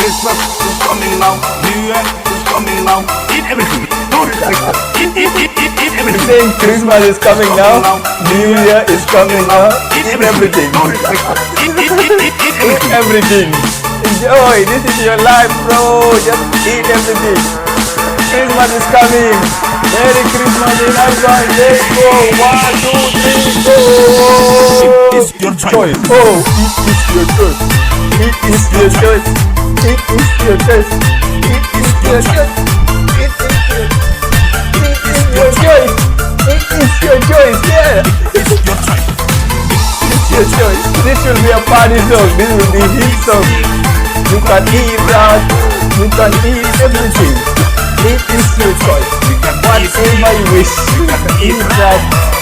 Christmas is coming now. New Year is coming now. Eat everything. Eat everything. Saying Christmas is coming now. New Year is coming now. Eat everything. Eat everything. Enjoy. This is your life, bro. Just eat everything. Christmas is coming. Merry Christmas in advance. Let's go. 1, 2, 3, go. It is your choice. Oh, it is your choice. It is your choice. It is your choice. It is your choice. It is your choice. It is your choice. Yeah. It is your choice. It's your choice. This will be a party song. This will be hit song. You can eat that. You can eat everything. It is your choice. You can Whatever you wish. You can eat that.